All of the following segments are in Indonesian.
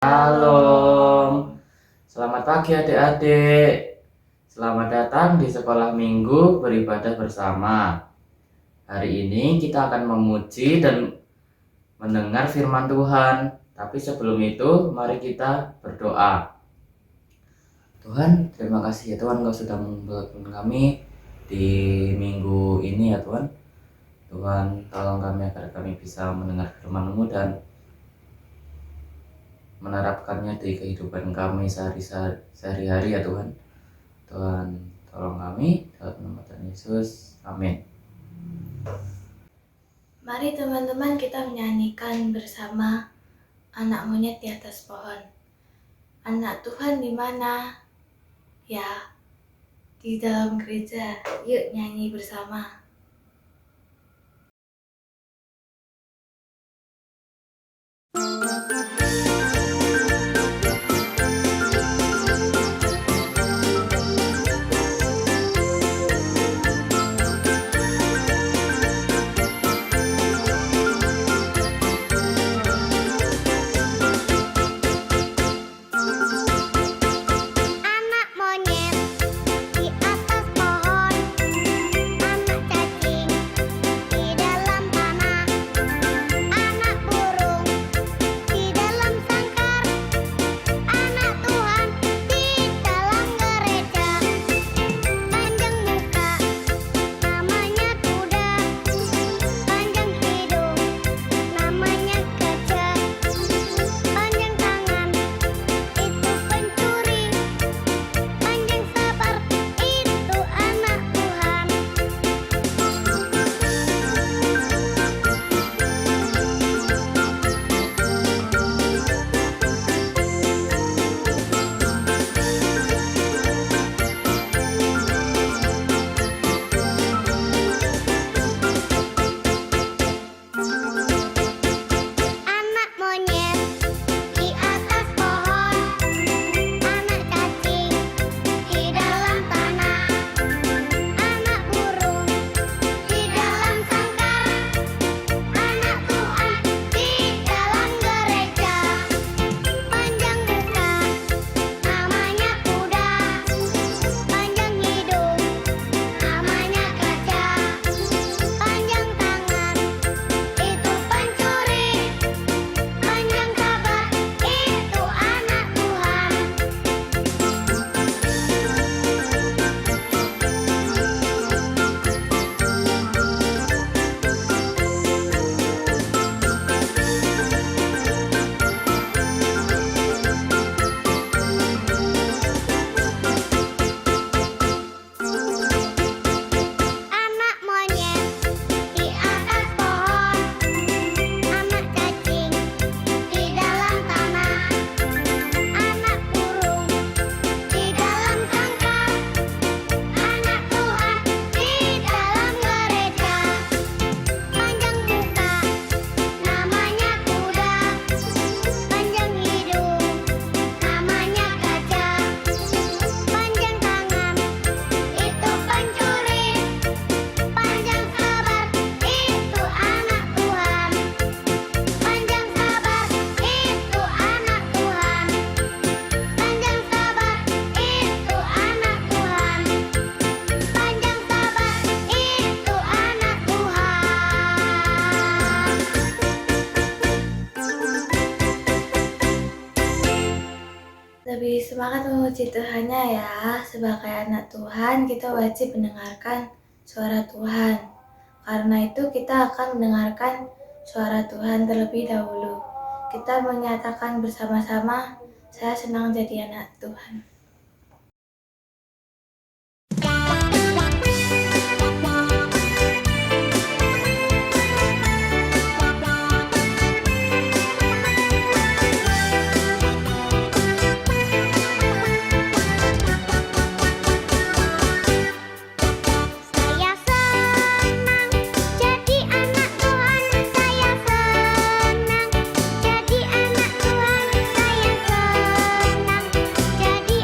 Shalom. Selamat pagi adik-adik. Selamat datang di sekolah minggu beribadah bersama. Hari ini kita akan memuji dan mendengar firman Tuhan. Tapi sebelum itu, mari kita berdoa. Tuhan, terima kasih ya Tuhan, Engkau sudah membuatkan kami di minggu ini ya Tuhan. Tuhan, tolong kami agar kami bisa mendengar firman-Mu dan menerapkannya di kehidupan kami sehari-hari ya Tuhan. Tuhan, tolong kami dalam nama Tuhan Yesus. Amin. Mari teman-teman kita menyanyikan bersama Anak Monyet di Atas Pohon. Anak Tuhan di mana? Ya, di dalam gereja. Yuk nyanyi bersama. Lebih semangat memuji Tuhannya ya. Sebagai anak Tuhan, kita wajib mendengarkan suara Tuhan. Karena itu kita akan mendengarkan suara Tuhan terlebih dahulu. Kita menyatakan bersama-sama, saya senang jadi anak Tuhan. Jadi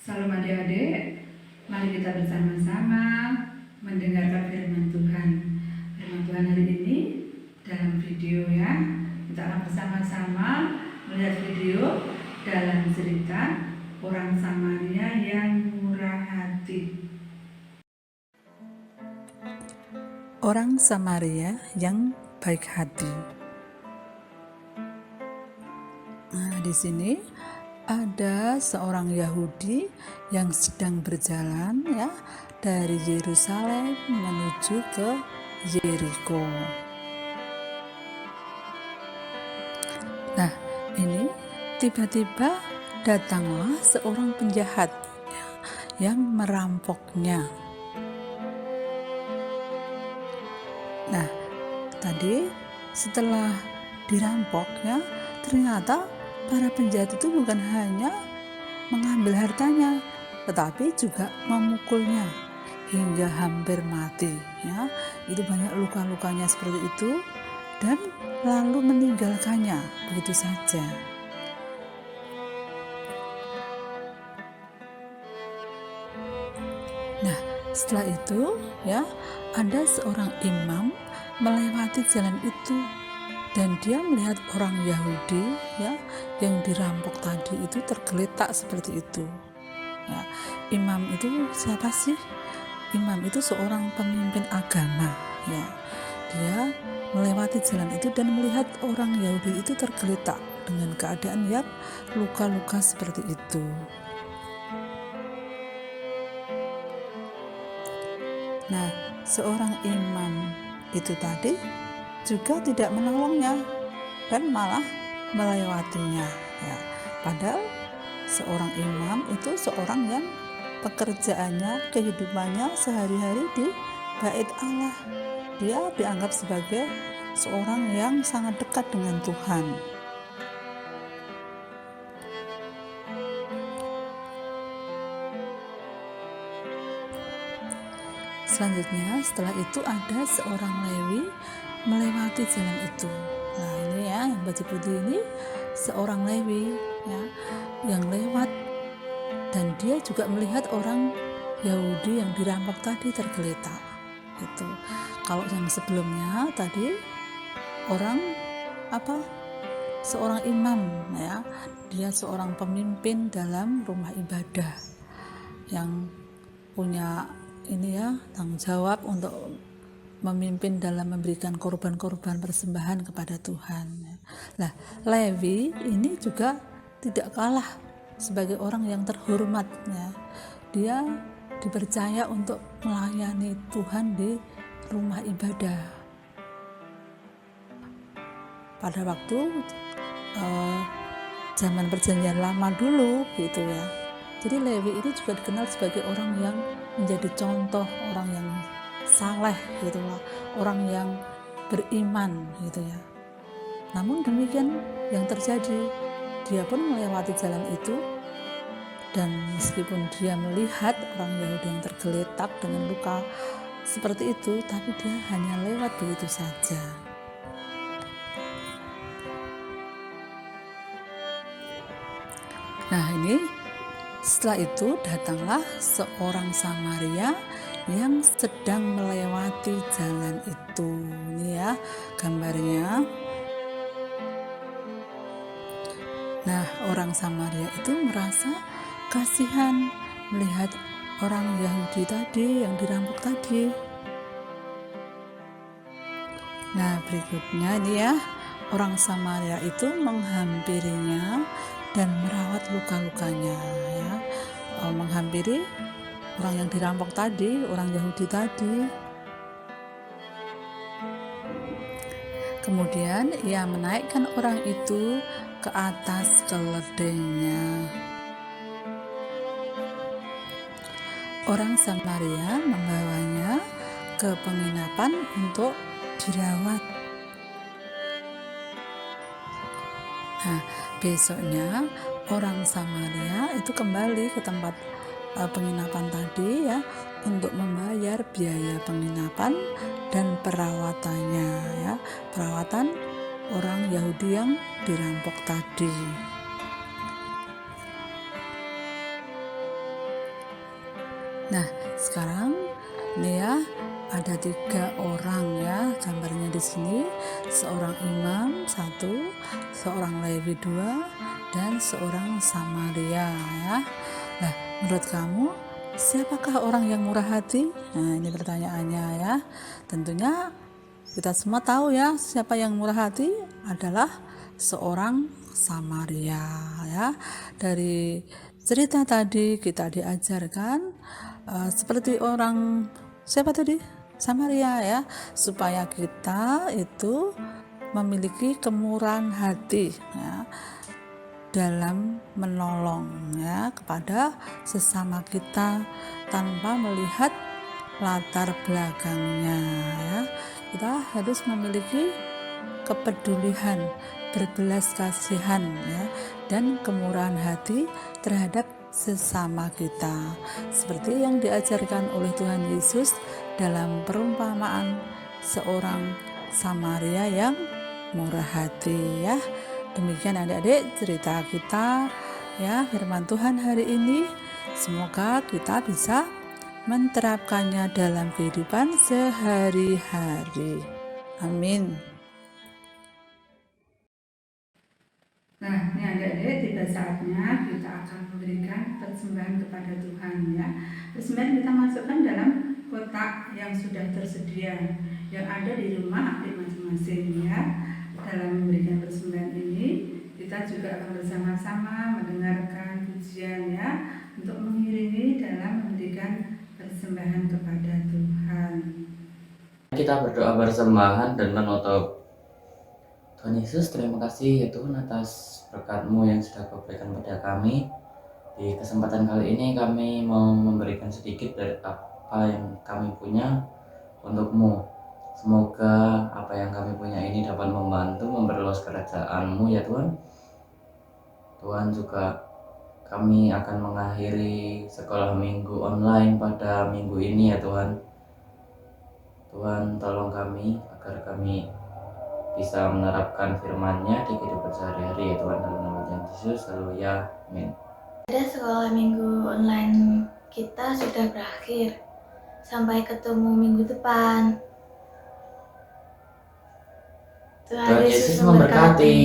Salam adik-adik, mari kita bersama-sama mendengarkan firman Tuhan. Firman Tuhan hari ini dalam video ya. Kita akan bersama-sama melihat video dalam cerita orang Samaria yang murah hati. Orang Samaria yang baik hati. Nah, di sini ada seorang Yahudi yang sedang berjalan ya dari Yerusalem menuju ke Yeriko. Nah, ini tiba-tiba datanglah seorang penjahat yang merampoknya. Nah, tadi setelah dirampok ya, ternyata para penjahat itu bukan hanya mengambil hartanya, tetapi juga memukulnya hingga hampir mati ya. Itu banyak luka-lukanya seperti itu, dan lalu meninggalkannya begitu saja. Nah, setelah itu ya, ada seorang imam melewati jalan itu, dan dia melihat orang Yahudi ya yang dirampok tadi itu tergeletak seperti itu. Ya, imam itu siapa sih? Imam itu seorang pemimpin agama ya. Dia melewati jalan itu dan melihat orang Yahudi itu tergeletak dengan keadaan yang luka-luka seperti itu. Nah, seorang imam itu tadi juga tidak menolongnya dan malah melewatinya ya. Padahal seorang imam itu seorang yang pekerjaannya, kehidupannya sehari-hari di bait Allah. Dia dianggap sebagai seorang yang sangat dekat dengan Tuhan. Selanjutnya setelah itu ada seorang Lewi melewati jalan itu. Nah, ini ya, yang baju putih ini seorang Lewi ya yang lewat, dan dia juga melihat orang Yahudi yang dirampok tadi tergeletak. Itu. Kalau yang sebelumnya tadi seorang imam ya, dia seorang pemimpin dalam rumah ibadah yang punya ini ya tanggung jawab untuk memimpin dalam memberikan korban-korban persembahan kepada Tuhan. Nah, Lewi ini juga tidak kalah sebagai orang yang terhormat ya. Dia dipercaya untuk melayani Tuhan di rumah ibadah. Pada waktu zaman perjanjian lama dulu gitu ya. Jadi Lewi ini juga dikenal sebagai orang yang menjadi contoh, orang yang saleh gitu lah, orang yang beriman gitu ya. Namun demikian yang terjadi, dia pun melewati jalan itu, dan meskipun dia melihat orang Yahudi yang tergeletak dengan luka seperti itu, tapi dia hanya lewat begitu saja. Nah, ini setelah itu datanglah seorang Samaria yang sedang melewati jalan itu. Ini ya gambarnya. Nah, orang Samaria itu merasa kasihan melihat orang Yahudi tadi yang dirampok tadi. Nah, berikutnya ini ya, orang Samaria itu menghampirinya dan merawat luka-lukanya ya. Menghampiri orang yang dirampok tadi, orang Yahudi tadi. Kemudian ia menaikkan orang itu ke atas keledainya. Orang Samaria membawanya ke penginapan untuk dirawat. Nah, besoknya orang Samaria itu kembali ke tempat penginapan tadi ya, untuk membayar biaya penginapan dan perawatannya ya, perawatan orang Yahudi yang dirampok tadi. Nah, sekarang ini ya ada 3 orang ya gambarnya di sini, seorang imam 1, seorang Lewi 2, dan seorang Samaria ya. Nah, menurut kamu siapakah orang yang murah hati? Nah, ini pertanyaannya ya. Tentunya kita semua tahu ya siapa yang murah hati adalah seorang Samaria ya. Dari cerita tadi kita diajarkan seperti orang siapa tadi? Samaria ya, supaya kita itu memiliki kemurahan hati ya, dalam menolong ya kepada sesama kita tanpa melihat latar belakangnya ya. Kita harus memiliki kepedulian, berbelas kasihan ya, dan kemurahan hati terhadap sesama kita, seperti yang diajarkan oleh Tuhan Yesus dalam perumpamaan seorang Samaria yang murah hati ya. Demikian adik-adik cerita kita ya, firman Tuhan hari ini. Semoga kita bisa menerapkannya dalam kehidupan sehari-hari. Amin. Nah, ini adik-adik, tiba saatnya kita akan memberikan persembahan kepada Tuhan ya. Persembahan kita masukkan dalam kotak yang sudah tersedia yang ada di rumah adik masing-masing ya. Dalam memberikan persembahan ini, kita juga akan bersama-sama mendengarkan pujian ya, untuk mengiringi dalam memberikan persembahan kepada Tuhan. Kita berdoa persembahan dan menutup. Tuhan Yesus, terima kasih ya Tuhan atas berkat-Mu yang sudah Kau berikan pada kami. Di kesempatan kali ini kami mau memberikan sedikit dari apa yang kami punya untuk-Mu. Semoga apa yang kami punya ini dapat membantu memperluas kerajaan-Mu ya Tuhan. Tuhan, juga kami akan mengakhiri sekolah minggu online pada minggu ini ya Tuhan. Tuhan, tolong kami agar kami bisa menerapkan firman-Nya di kehidupan sehari-hari ya Tuhan, dalam nama Tuhan Yesus, haleluya, amin. Ada sekolah minggu online kita sudah berakhir. Sampai ketemu minggu depan. Tuhan Yesus memberkati.